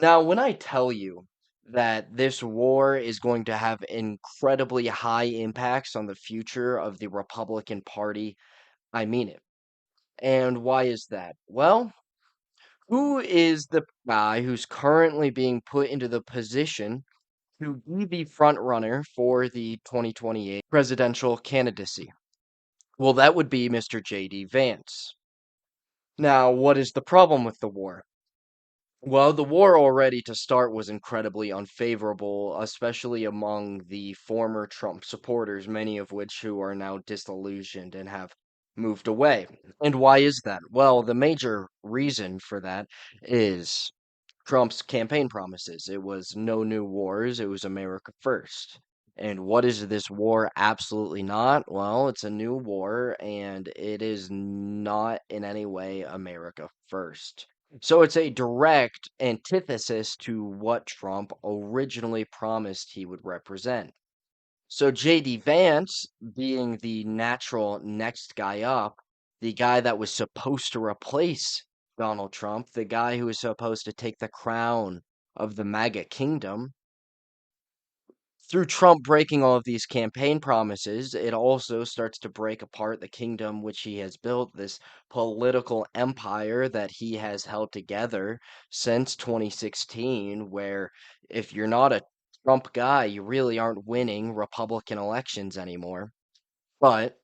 Now, when I tell you that this war is going to have incredibly high impacts on the future of the Republican Party, I mean it. And why is that? Well, who is the guy who's currently being put into the position to be the front runner for the 2028 presidential candidacy? Well, that would be Mr. J.D. Vance. Now, what is the problem with the war? Well, the war already to start was incredibly unfavorable, especially among the former Trump supporters, many of which who are now disillusioned and have moved away. And why is that? Well, the major reason for that is Trump's campaign promises. It was no new wars, it was America first. And what is this war? Absolutely not. Well, it's a new war, and it is not in any way America first. So it's a direct antithesis to what Trump originally promised he would represent. So J.D. Vance, being the natural next guy up, the guy that was supposed to replace Donald Trump, the guy who was supposed to take the crown of the MAGA kingdom, through Trump breaking all of these campaign promises, it also starts to break apart the kingdom which he has built, this political empire that he has held together since 2016, where if you're not a Trump guy, you really aren't winning Republican elections anymore. But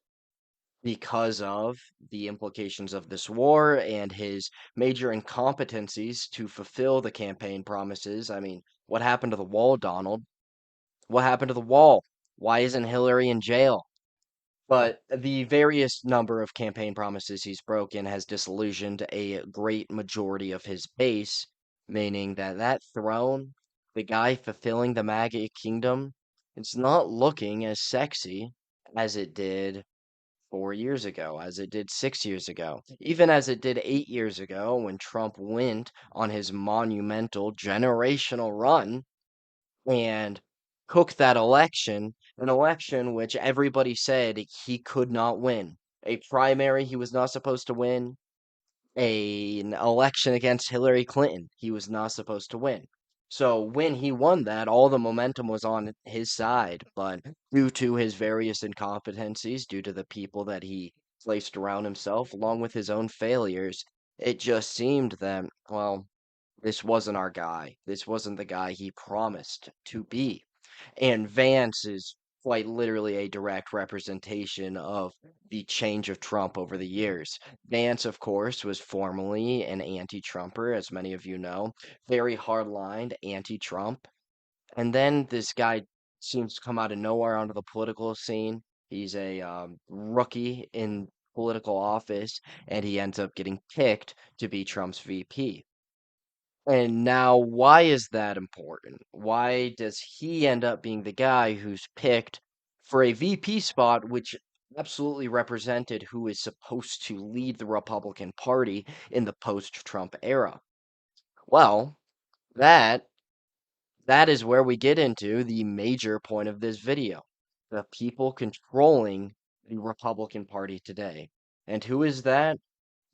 because of the implications of this war and his major incompetencies to fulfill the campaign promises, I mean, what happened to the wall, Donald? What happened to the wall? Why isn't Hillary in jail? But the various number of campaign promises he's broken has disillusioned a great majority of his base, meaning that that throne, the guy fulfilling the MAGA kingdom, it's not looking as sexy as it did 4 years ago, as it did 6 years ago, even as it did 8 years ago when Trump went on his monumental generational run and cook that election, an election which everybody said he could not win. A primary he was not supposed to win, an election against Hillary Clinton he was not supposed to win. So when he won that, all the momentum was on his side, but due to his various incompetencies, due to the people that he placed around himself, along with his own failures, it just seemed that, well, this wasn't our guy. This wasn't the guy he promised to be. And Vance is quite literally a direct representation of the change of Trump over the years. Vance, of course, was formerly an anti-Trumper, as many of you know, very hard-lined anti-Trump. And then this guy seems to come out of nowhere onto the political scene. He's a rookie in political office, and he ends up getting picked to be Trump's VP. And now, why is that important? Why does he end up being the guy who's picked for a VP spot, which absolutely represented who is supposed to lead the Republican Party in the post-Trump era? Well, that that is where we get into the major point of this video. The people controlling the Republican Party today. And who is that?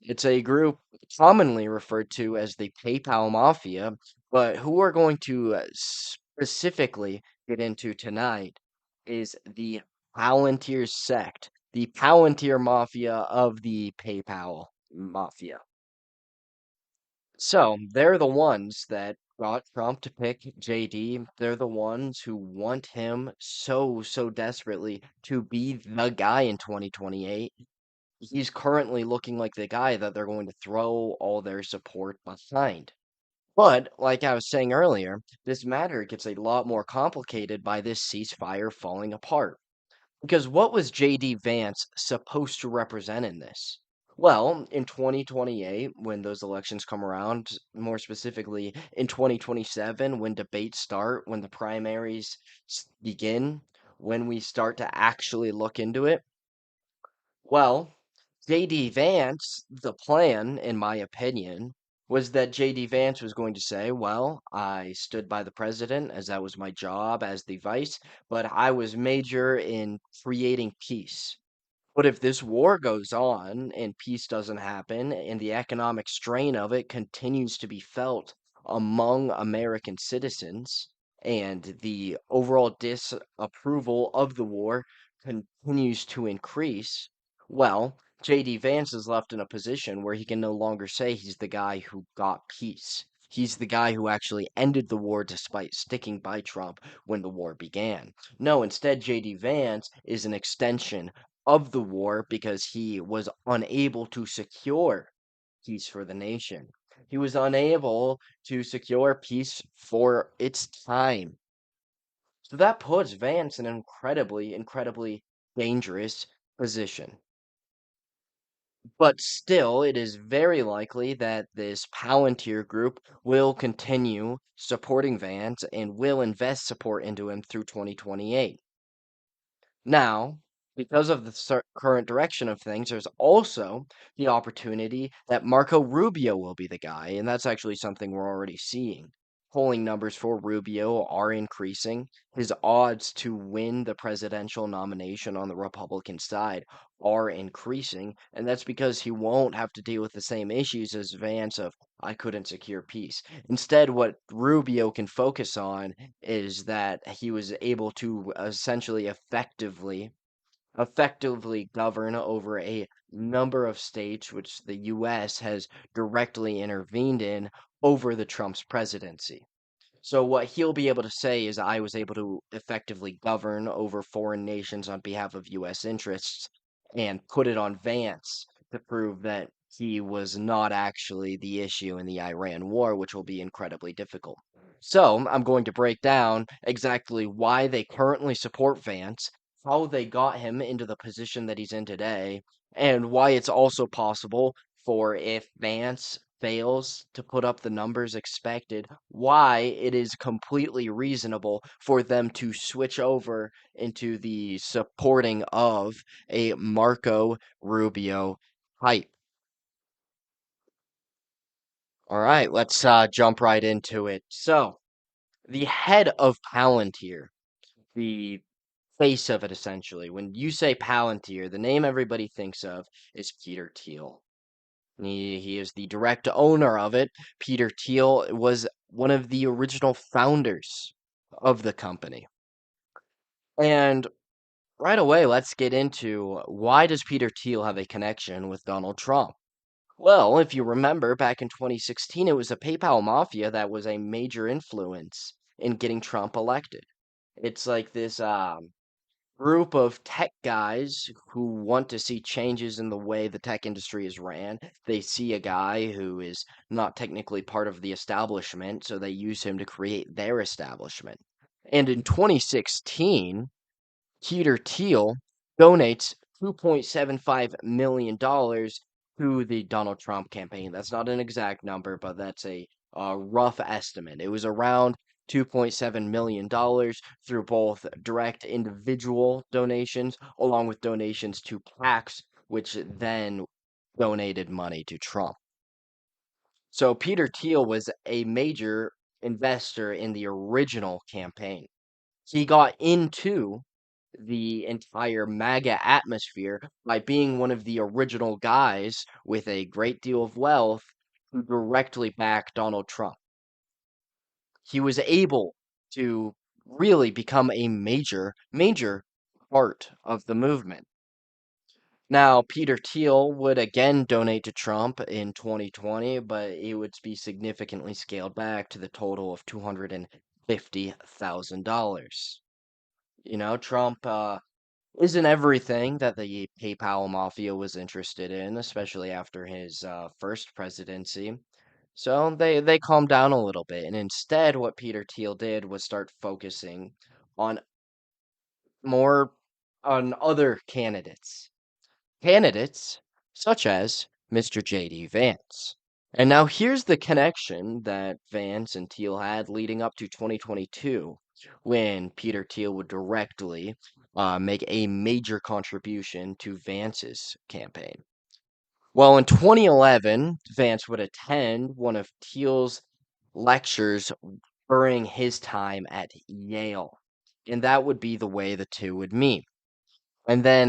It's a group commonly referred to as the PayPal Mafia, but who we're going to specifically get into tonight is the Palantir sect, the Palantir Mafia of the PayPal Mafia. So they're the ones that got Trump to pick JD. They're the ones who want him so desperately to be the guy in 2028. He's currently looking like the guy that they're going to throw all their support behind. But, like I was saying earlier, this matter gets a lot more complicated by this ceasefire falling apart. Because what was J.D. Vance supposed to represent in this? Well, in 2028, when those elections come around, more specifically in 2027, when debates start, when the primaries begin, when we start to actually look into it, well, J.D. Vance, the plan, in my opinion, was that J.D. Vance was going to say, well, I stood by the president as that was my job as the vice, but I was major in creating peace. But if this war goes on and peace doesn't happen and the economic strain of it continues to be felt among American citizens and the overall disapproval of the war continues to increase, well, J.D. Vance is left in a position where he can no longer say he's the guy who got peace. He's the guy who actually ended the war despite sticking by Trump when the war began. No, instead, J.D. Vance is an extension of the war because he was unable to secure peace for the nation. He was unable to secure peace for its time. So that puts Vance in an incredibly dangerous position. But still, it is very likely that this Palantir group will continue supporting Vance and will invest support into him through 2028. Now, because of the current direction of things, there's also the opportunity that Marco Rubio will be the guy, and that's actually something we're already seeing. Polling numbers for Rubio are increasing. His odds to win the presidential nomination on the Republican side are increasing, and that's because he won't have to deal with the same issues as Vance of I couldn't secure peace. Instead, what Rubio can focus on is that he was able to essentially effectively govern over a number of states which the US has directly intervened in over the Trump's presidency. So what he'll be able to say is I was able to effectively govern over foreign nations on behalf of US interests and put it on Vance to prove that he was not actually the issue in the Iran war, which will be incredibly difficult. So I'm going to break down exactly why they currently support Vance, how they got him into the position that he's in today, and why it's also possible for if Vance fails to put up the numbers expected, why it is completely reasonable for them to switch over into the supporting of a Marco Rubio type. All right, let's jump right into it. So, the head of Palantir, the face of it essentially. When you say Palantir, the name everybody thinks of is Peter Thiel. He is the direct owner of it. Peter Thiel was one of the original founders of the company. And right away, let's get into why does Peter Thiel have a connection with Donald Trump? Well, if you remember, back in 2016, it was the PayPal mafia that was a major influence in getting Trump elected. It's like this group of tech guys who want to see changes in the way the tech industry is ran. They see a guy who is not technically part of the establishment, so they use him to create their establishment. And in 2016, Peter Thiel donates $2.75 million to the Donald Trump campaign. That's not an exact number, but that's a rough estimate. It was around $2.7 million through both direct individual donations along with donations to PACs, which then donated money to Trump. So Peter Thiel was a major investor in the original campaign. He got into the entire MAGA atmosphere by being one of the original guys with a great deal of wealth who directly backed Donald Trump. He was able to really become a major part of the movement. Now, Peter Thiel would again donate to Trump in 2020, but it would be significantly scaled back to the total of $250,000. Trump isn't everything that the PayPal mafia was interested in, especially after his first presidency. So they calmed down a little bit, and instead, what Peter Thiel did was start focusing on more on other candidates such as Mr. J.D. Vance. And now here's the connection that Vance and Thiel had leading up to 2022, when Peter Thiel would directly make a major contribution to Vance's campaign. Well, in 2011, Vance would attend one of Thiel's lectures during his time at Yale, and that would be the way the two would meet. And then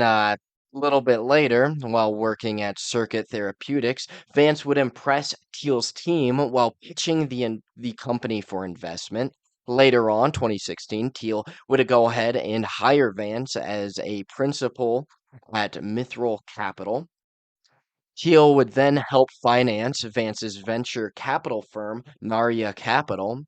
A little bit later, while working at Circuit Therapeutics, Vance would impress Thiel's team while pitching the company for investment. Later on, 2016, Thiel would go ahead and hire Vance as a principal at Mithril Capital. Thiel would then help finance Vance's venture capital firm, Naria Capital.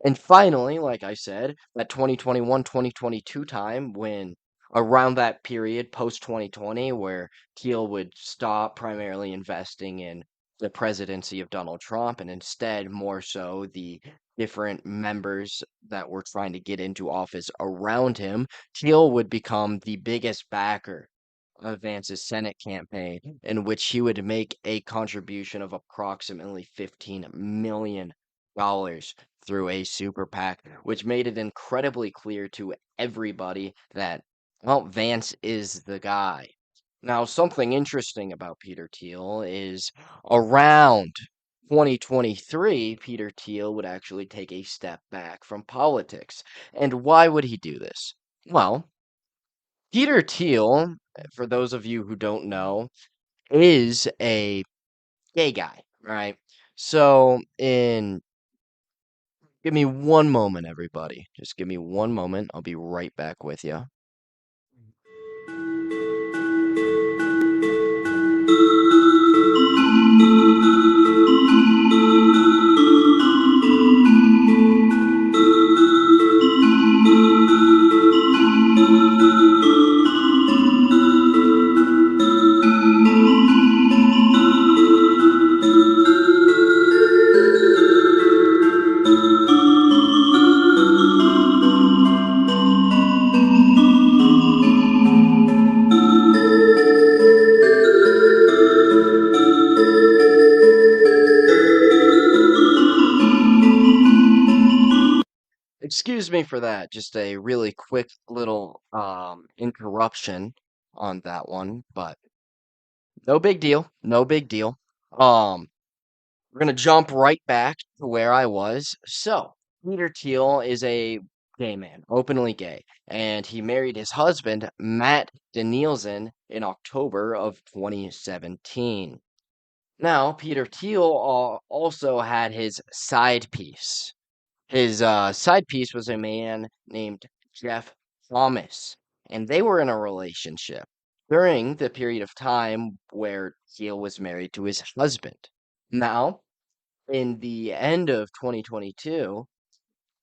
And finally, like I said, that 2021, 2022 time when around that period post 2020 where Thiel would stop primarily investing in the presidency of Donald Trump and instead more so the different members that were trying to get into office around him, Thiel would become the biggest backer of Vance's Senate campaign, in which he would make a contribution of approximately $15 million through a super PAC, which made it incredibly clear to everybody that, well, Vance is the guy. Now, something interesting about Peter Thiel is around 2023, Peter Thiel would actually take a step back from politics. And why would he do this? Well, Peter Thiel, for those of you who don't know, is a gay guy, right? So, give me one moment, everybody. Just give me one moment. I'll be right back with you. Excuse me for that. Just a really quick little interruption on that one, but no big deal. No big deal. Um We're gonna jump right back to where I was. So, Peter Thiel is a gay man, openly gay, and he married his husband, Matt Danielson, in October of 2017. Now, Peter Thiel also had his side piece. His side piece was a man named Jeff Thomas, and they were in a relationship during the period of time where Thiel was married to his husband. Now, in the end of 2022,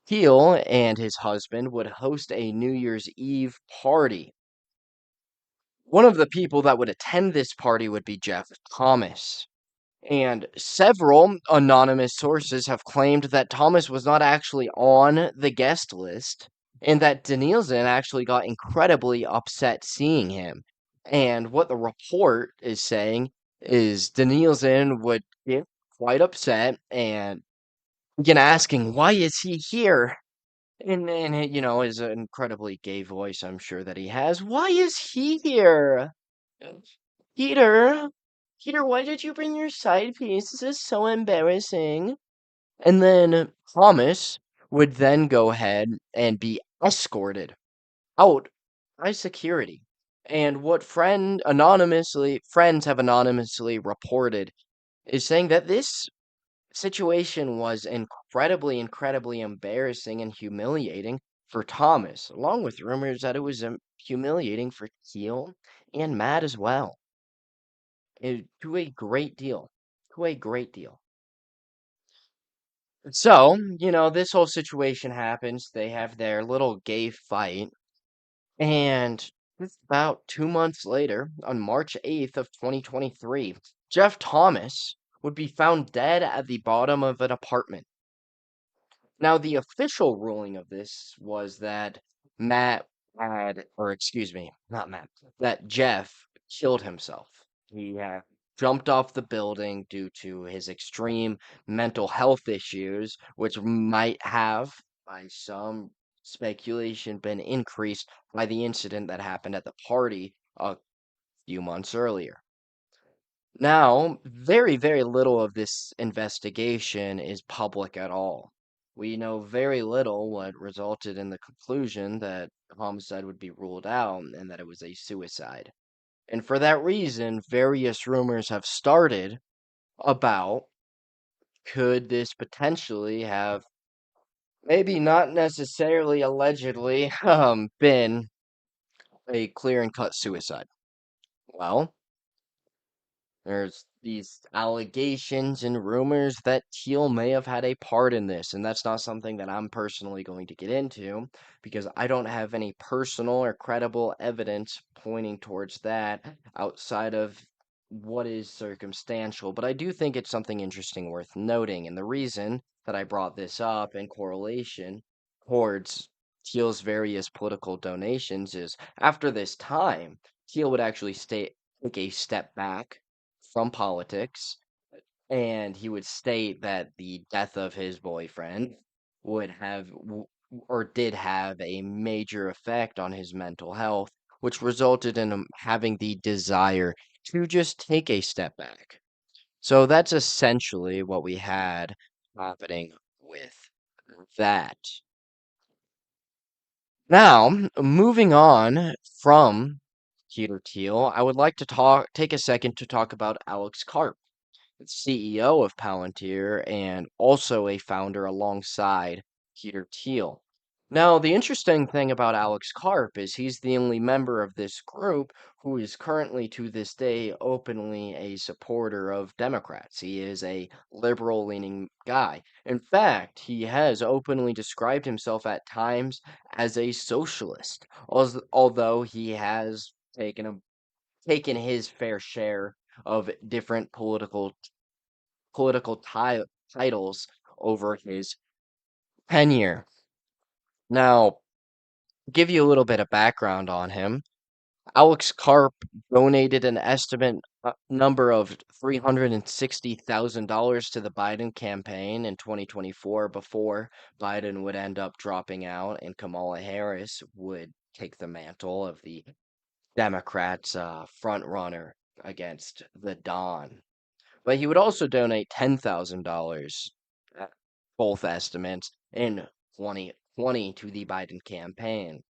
Thiel and his husband would host a New Year's Eve party. One of the people that would attend this party would be Jeff Thomas. And several anonymous sources have claimed that Thomas was not actually on the guest list and that Danielson actually got incredibly upset seeing him. And what the report is saying is Danielson would get quite upset and begin asking, "Why is he here?" And his incredibly gay voice, I'm sure that he has. "Why is he here? Peter, Peter, why did you bring your side piece? This is so embarrassing." And then Thomas would then go ahead and be escorted out by security. And what friends have anonymously reported is saying that this situation was incredibly embarrassing and humiliating for Thomas, along with rumors that it was humiliating for Keel and Matt as well. To a great deal. To a great deal. So, this whole situation happens. They have their little gay fight. And just about 2 months later, on March 8th of 2023, Jeff Thomas would be found dead at the bottom of an apartment. Now, the official ruling of this was that excuse me, not Matt, that Jeff killed himself. He had jumped off the building due to his extreme mental health issues, which might have, by some speculation, been increased by the incident that happened at the party a few months earlier. Now, very little of this investigation is public at all. We know very little what resulted in the conclusion that homicide would be ruled out and that it was a suicide. And for that reason, various rumors have started about could this potentially have maybe not necessarily allegedly been a clear and cut suicide. Well, there's these allegations and rumors that Thiel may have had a part in this, and that's not something that I'm personally going to get into because I don't have any personal or credible evidence pointing towards that outside of what is circumstantial. But I do think it's something interesting worth noting, and the reason that I brought this up in correlation towards Thiel's various political donations is after this time, Thiel would actually take a step back from politics, and he would state that the death of his boyfriend would have or did have a major effect on his mental health, which resulted in him having the desire to just take a step back. So that's essentially what we had happening with that. Now, moving on from Peter Thiel, I would like to take a second to talk about Alex Karp, CEO of Palantir and also a founder alongside Peter Thiel. Now, the interesting thing about Alex Karp is he's the only member of this group who is currently to this day openly a supporter of Democrats. He is a liberal leaning guy. In fact, he has openly described himself at times as a socialist, although he has taken his fair share of different political titles over his tenure. Now, give you a little bit of background on him. Alex Karp donated an estimate number of $360,000 to the Biden campaign in 2024 before Biden would end up dropping out and Kamala Harris would take the mantle of the Democrats' front runner against the Don. But he would also donate $10,000, both estimates, in 2020 to the Biden campaign.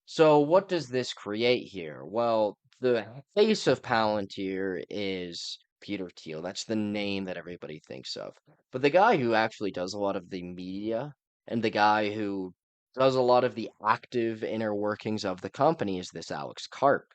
So what does this create here? Well, the face of Palantir is Peter Thiel. That's the name that everybody thinks of. But the guy who actually does a lot of the media and the guy who does a lot of the active inner workings of the company is this Alex Karp.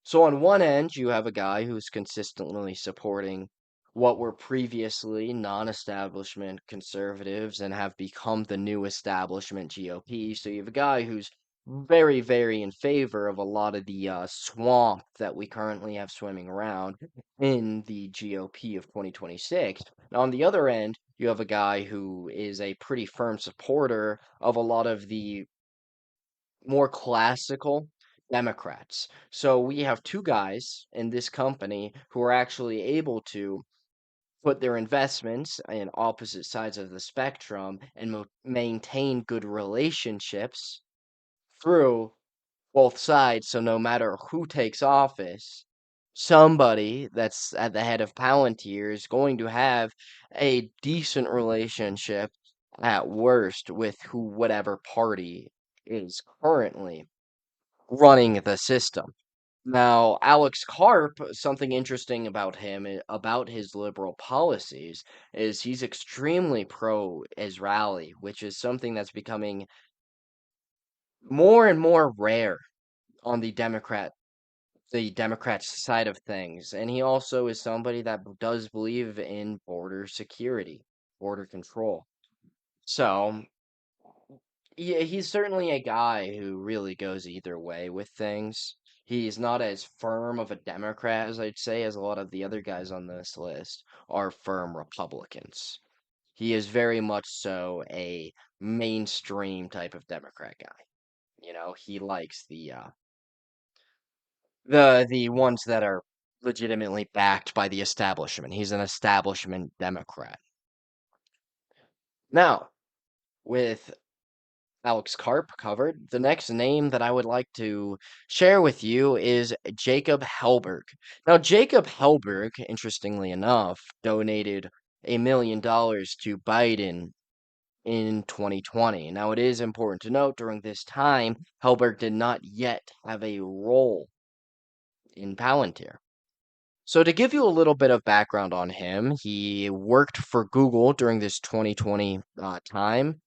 So on one end, you have a guy who's consistently supporting what were previously non-establishment conservatives and have become the new establishment GOP. So you have a guy who's very, very in favor of a lot of the swamp that we currently have swimming around in the GOP of 2026. Now, on the other end, you have a guy who is a pretty firm supporter of a lot of the more classical Democrats. So we have two guys in this company who are actually able to put their investments in opposite sides of the spectrum and maintain good relationships through both sides. So no matter who takes office, somebody that's at the head of Palantir is going to have a decent relationship at worst with whatever party is currently running the system. Now, Alex Karp, something interesting about him, about his liberal policies, is he's extremely pro-Israeli, which is something that's becoming more and more rare on the Democrats side of things. And he also is somebody that does believe in border security, border control. So, yeah, he's certainly a guy who really goes either way with things. He's not as firm of a Democrat as I'd say as a lot of the other guys on this list are firm Republicans. He is very much so a mainstream type of Democrat guy. You know, he likes the ones that are legitimately backed by the establishment. He's an establishment Democrat. Now, with Alex Karp covered. The next name that I would like to share with you is Jacob Hellberg. Now, Jacob Hellberg, interestingly enough, donated $1 million to Biden in 2020. Now, it is important to note during this time, Hellberg did not yet have a role in Palantir. So to give you a little bit of background on him, he worked for Google during this 2020 time.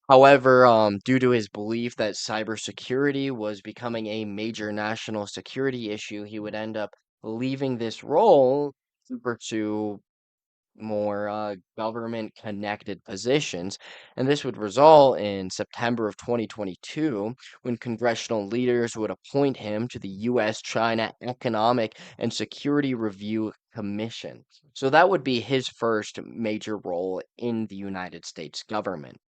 However, due to his belief that cybersecurity was becoming a major national security issue, he would end up leaving this role to pursue more government connected positions. And this would result in September of 2022 when congressional leaders would appoint him to the U.S. China Economic and Security Review Commission. So that would be his first major role in the United States government.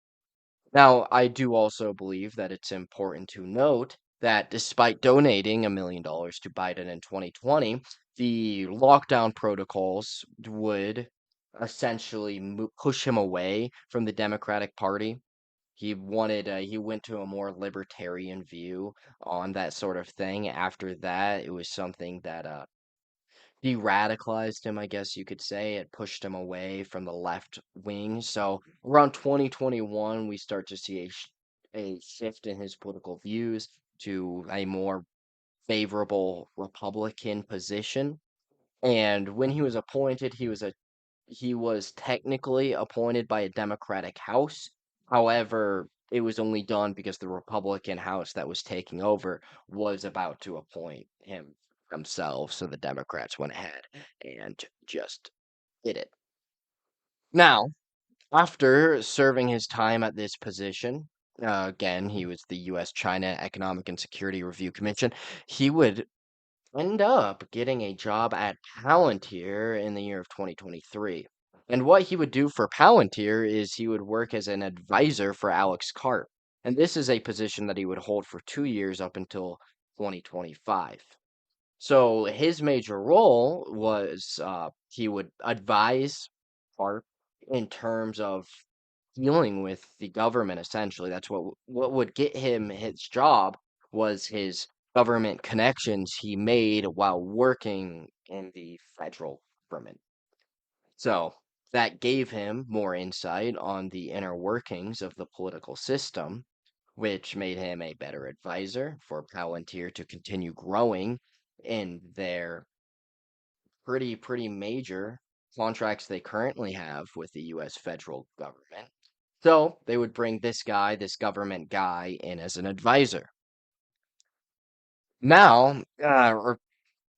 Now, I do also believe that it's important to note that despite donating $1 million to Biden in 2020, the lockdown protocols would essentially push him away from the Democratic Party. He went to a more libertarian view on that sort of thing. After that, it was something that de-radicalized him, I guess you could say. It pushed him away from the left wing. So around 2021, we start to see a shift in his political views to a more favorable Republican position. And when he was appointed, he was technically appointed by a Democratic House. However, it was only done because the Republican House that was taking over was about to appoint him themselves, so the Democrats went ahead and just did it. Now, after serving his time at this position, again, he was the U.S. China Economic and Security Review Commission. He would end up getting a job at Palantir in the year of 2023. And what he would do for Palantir is he would work as an advisor for Alex Karp. And this is a position that he would hold for 2 years up until 2025. So his major role was he would advise Karp in terms of dealing with the government essentially. That's what would get him his job was his government connections he made while working in the federal government. So that gave him more insight on the inner workings of the political system, which made him a better advisor for Palantir to continue growing in their pretty major contracts they currently have with the US federal government. So they would bring this guy, this government guy, in as an advisor. Now, or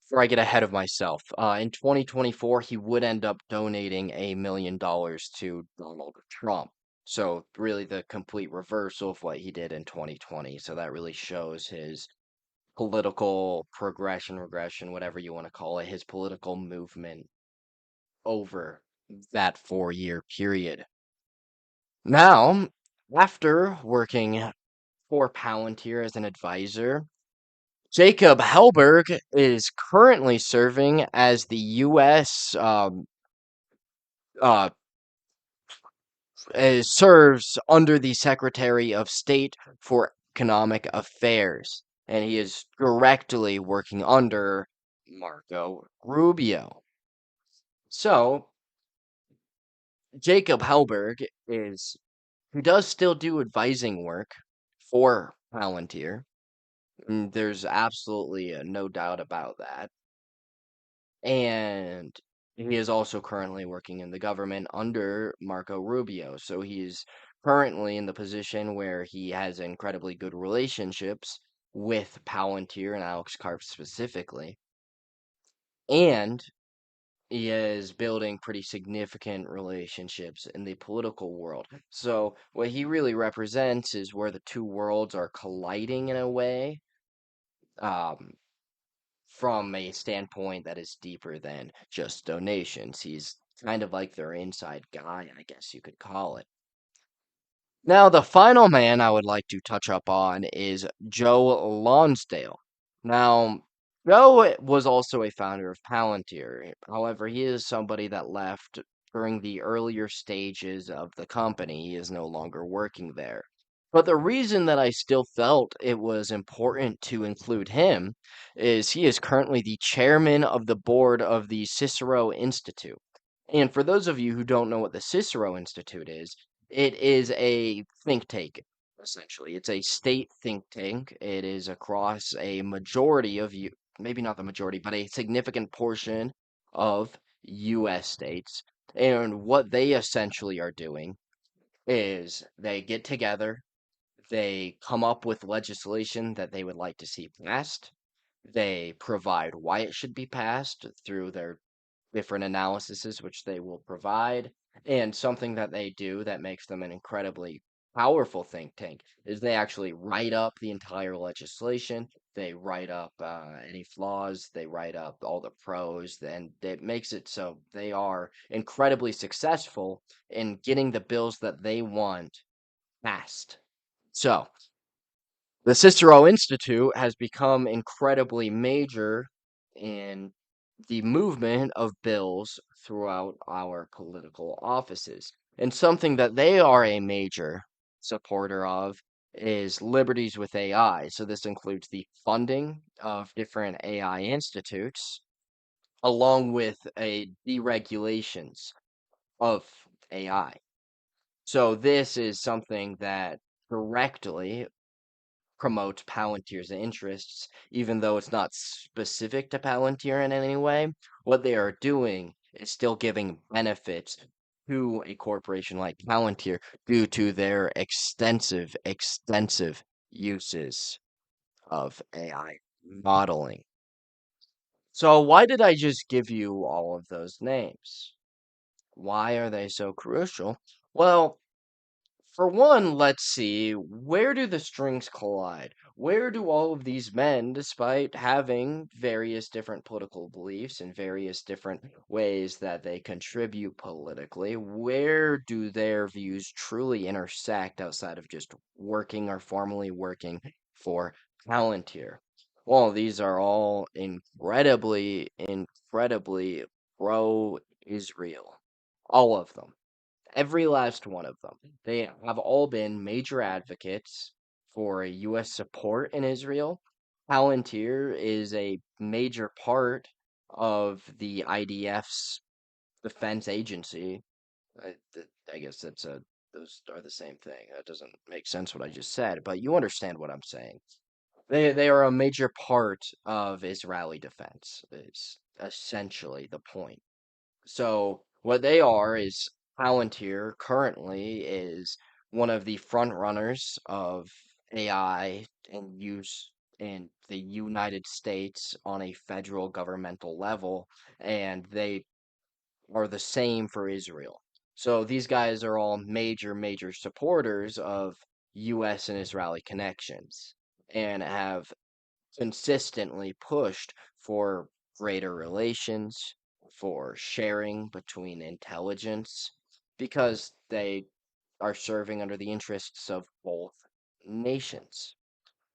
before I get ahead of myself, in 2024, he would end up donating $1 million to Donald Trump. So really the complete reversal of what he did in 2020. So that really shows his political progression, regression, whatever you want to call it, his political movement over that 4 year period. Now, after working for Palantir as an advisor, Jacob Helberg is currently serving as the U.S. Uh, serves under the Secretary of State for Economic Affairs, and he is directly working under Marco Rubio. So Jacob Helberg is he does still do advising work for Palantir. There's absolutely no doubt about that. And he is also currently working in the government under Marco Rubio. So he's currently in the position where he has incredibly good relationships with Palantir and Alex Karp specifically. And he is building pretty significant relationships in the political world. So what he really represents is where the two worlds are colliding in a way. Um, from a standpoint that is deeper than just donations. He's kind of like their inside guy, I guess you could call it. Now, the final man I would like to touch up on is Joe Lonsdale. Now, Joe was also a founder of Palantir. However, he is somebody that left during the earlier stages of the company. He is no longer working there. But the reason that I still felt it was important to include him is he is currently the chairman of the board of the Cicero Institute. And for those of you who don't know what the Cicero Institute is, it is a think tank, essentially. It's a state think tank. It is across a majority of maybe not the majority, but a significant portion of US states. And what they essentially are doing is they get together, they come up with legislation that they would like to see passed. They provide why it should be passed through their different analyses, which they will provide. And something that they do that makes them an incredibly powerful think tank is they actually write up the entire legislation. They write up any flaws, they write up all the pros, and it makes it so they are incredibly successful in getting the bills that they want passed. So, the Cicero Institute has become incredibly major in the movement of bills throughout our political offices. And something that they are a major supporter of is liberties with AI. So this includes the funding of different AI institutes, along with a deregulations of AI. So this is something that directly promotes Palantir's interests, even though it's not specific to Palantir in any way. What they are doing is still giving benefits to a corporation like Palantir due to their extensive uses of AI modeling. So, why did I just give you all of those names? Why are they so crucial? Well, for one, let's see, where do the strings collide? Where do all of these men, despite having various different political beliefs and various different ways that they contribute politically, where do their views truly intersect outside of just working or formally working for Palantir? Well, these are all incredibly pro-Israel. All of them. Every last one of them. They have all been major advocates for a U.S. support in Israel. Palantir is a major part of the IDF's defense agency. I guess those are the same thing. That doesn't make sense what I just said, but you understand what I'm saying. They are a major part of Israeli defense, is essentially the point. So what they are is Palantir currently is one of the front runners of AI and use in the United States on a federal governmental level, and they are the same for Israel. So these guys are all major supporters of US and Israeli connections and have consistently pushed for greater relations, for sharing between intelligence, because they are serving under the interests of both nations.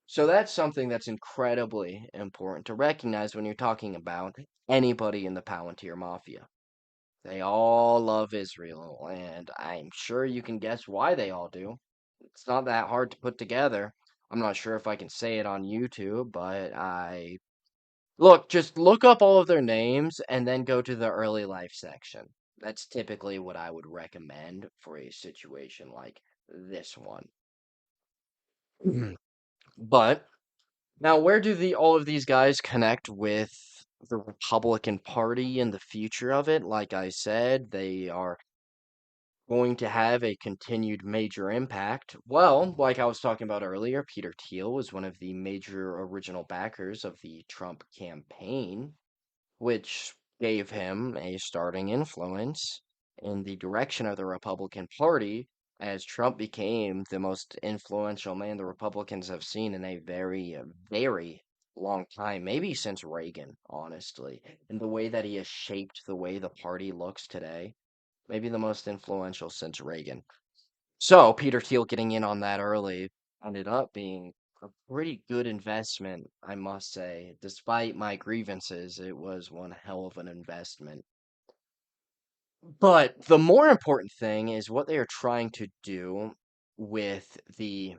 So that's something that's incredibly important to recognize when you're talking about anybody in the Palantir Mafia. They all love Israel, and I'm sure you can guess why they all do. It's not that hard to put together. I'm not sure if I can say it on YouTube, but just look up all of their names and then go to the early life section. That's typically what I would recommend for a situation like this one. But now, where do the all of these guys connect with the Republican Party and the future of it? Like I said, they are going to have a continued major impact. Well, like I was talking about earlier, Peter Thiel was one of the major original backers of the Trump campaign, which gave him a starting influence in the direction of the Republican Party as Trump became the most influential man the Republicans have seen in a very long time, maybe since Reagan, honestly. And the way that he has shaped the way the party looks today, maybe the most influential since Reagan. So Peter Thiel getting in on that early ended up being a pretty good investment, I must say. Despite my grievances, it was one hell of an investment. But the more important thing is what they are trying to do with the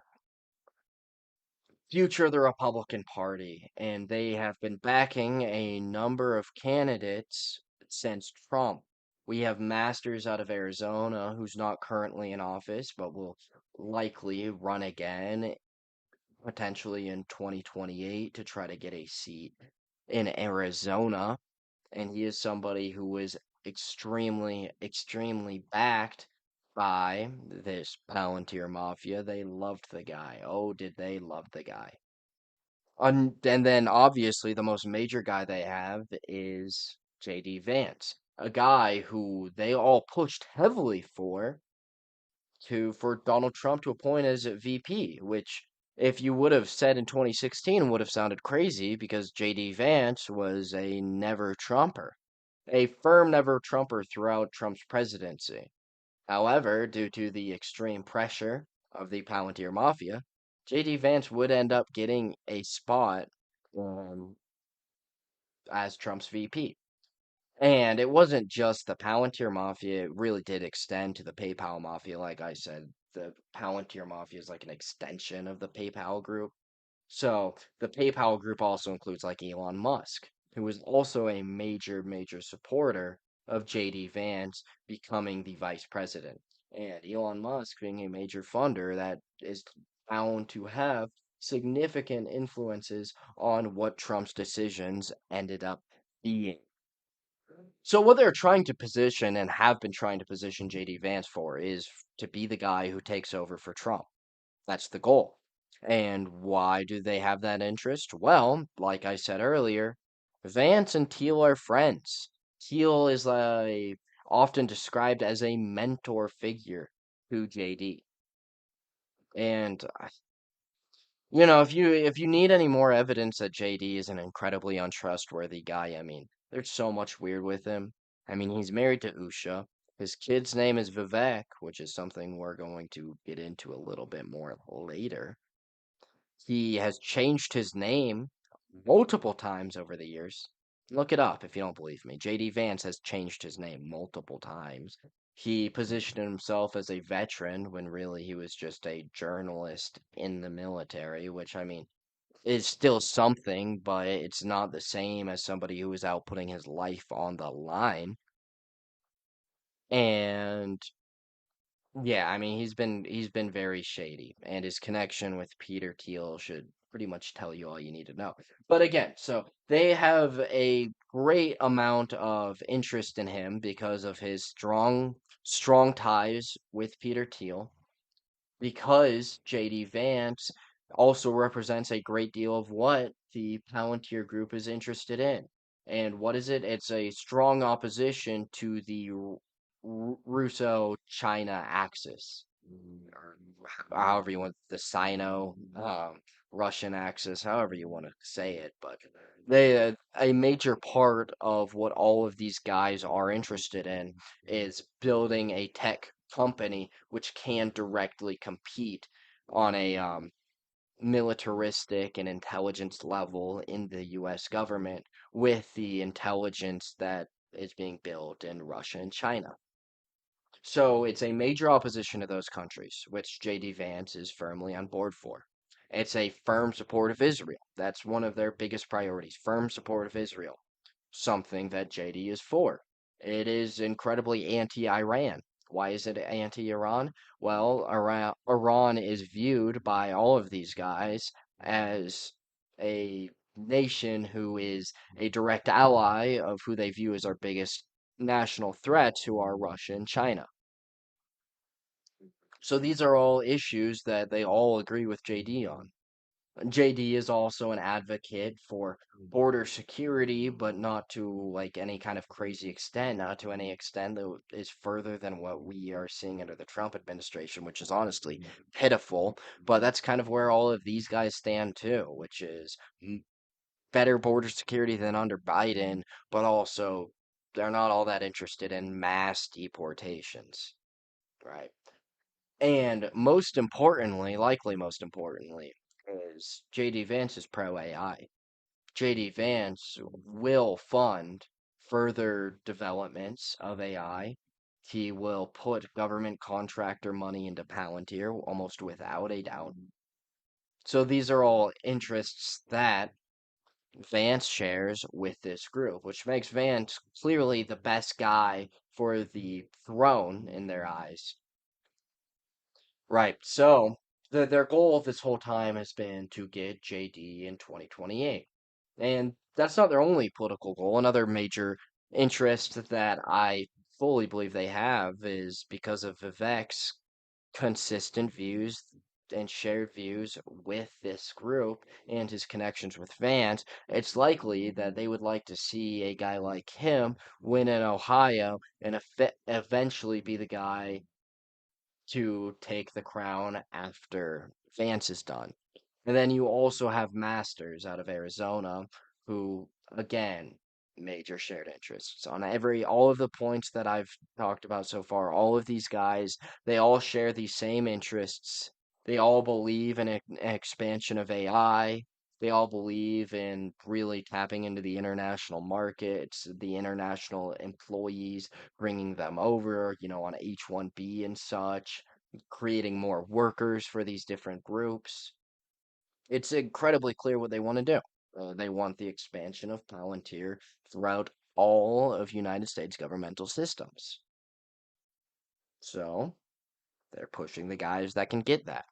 future of the Republican Party. And they have been backing a number of candidates since Trump. We have Masters out of Arizona, who's not currently in office, but will likely run again potentially in 2028 to try to get a seat in Arizona, and he is somebody who was extremely backed by this Palantir Mafia. They loved the guy. Oh, did they love the guy? And then obviously the most major guy they have is J.D. Vance, a guy who they all pushed heavily for Donald Trump to appoint as a VP, which if you would have said in 2016 would have sounded crazy because J.D. Vance was a never Trumper, a firm never Trumper throughout Trump's presidency. However, due to the extreme pressure of the Palantir Mafia, J.D. Vance would end up getting a spot um, as Trump's VP. And it wasn't just the Palantir Mafia, it really did extend to the PayPal Mafia. Like I said, the Palantir Mafia is like an extension of the PayPal group. So the PayPal group also includes like Elon Musk, who was also a major supporter of JD Vance becoming the vice president. And Elon Musk being a major funder that is bound to have significant influences on what Trump's decisions ended up being. So what they're trying to position and have been trying to position JD Vance for is to be the guy who takes over for Trump. That's the goal. And why do they have that interest? Well, like I said earlier, Vance and Thiel are friends. Thiel is often described as a mentor figure to JD. And if you need any more evidence that JD is an incredibly untrustworthy guy, I mean, there's so much weird with him. I mean, he's married to Usha. His kid's name is Vivek, which is something we're going to get into a little bit more later. He has changed his name multiple times over the years. Look it up if you don't believe me. JD Vance has changed his name multiple times. He positioned himself as a veteran when really he was just a journalist in the military, which I mean is still something, but it's not the same as somebody who is out putting his life on the line. And yeah, I mean he's been very shady, and his connection with Peter Thiel should pretty much tell you all you need to know. But again, so they have a great amount of interest in him because of his strong ties with Peter Thiel, because JD Vance also represents a great deal of what the Palantir Group is interested in. And what is it? It's a strong opposition to the Russo-China axis, or however you want the Sino Russian axis, however you want to say it. But a major part of what all of these guys are interested in is building a tech company which can directly compete on a militaristic and intelligence level in the US government with the intelligence that is being built in Russia and China. So it's a major opposition to those countries, which J.D. Vance is firmly on board for. It's a firm support of Israel. That's one of their biggest priorities, firm support of Israel, something that JD is for. It is incredibly anti-Iran. Why is it anti-Iran? Well, Iran is viewed by all of these guys as a nation who is a direct ally of who they view as our biggest national threats, who are Russia and China. So these are all issues that they all agree with JD on. JD is also an advocate for border security, but not to like any kind of crazy extent, not to any extent that is further than what we are seeing under the Trump administration, which is honestly pitiful. But that's kind of where all of these guys stand too, which is better border security than under Biden, but also they're not all that interested in mass deportations, right? And most importantly, likely most importantly, is JD Vance is pro AI. JD Vance will fund further developments of AI. He will put government contractor money into Palantir almost without a doubt. So these are all interests that Vance shares with this group, which makes Vance clearly the best guy for the throne in their eyes. Right. So their goal this whole time has been to get JD in 2028. And that's not their only political goal. Another major interest that I fully believe they have is because of Vivek's consistent views and shared views with this group and his connections with Vance. It's likely that they would like to see a guy like him win in Ohio and eventually be the guy to take the crown after Vance is done. And then you also have Masters out of Arizona, who, again, major shared interests on all of the points that I've talked about so far. All of these guys, they all share these same interests. They all believe in an expansion of AI. They all believe in really tapping into the international markets, the international employees, bringing them over, on H-1B and such, creating more workers for these different groups. It's incredibly clear what they want to do. They want the expansion of Palantir throughout all of United States governmental systems. So they're pushing the guys that can get that.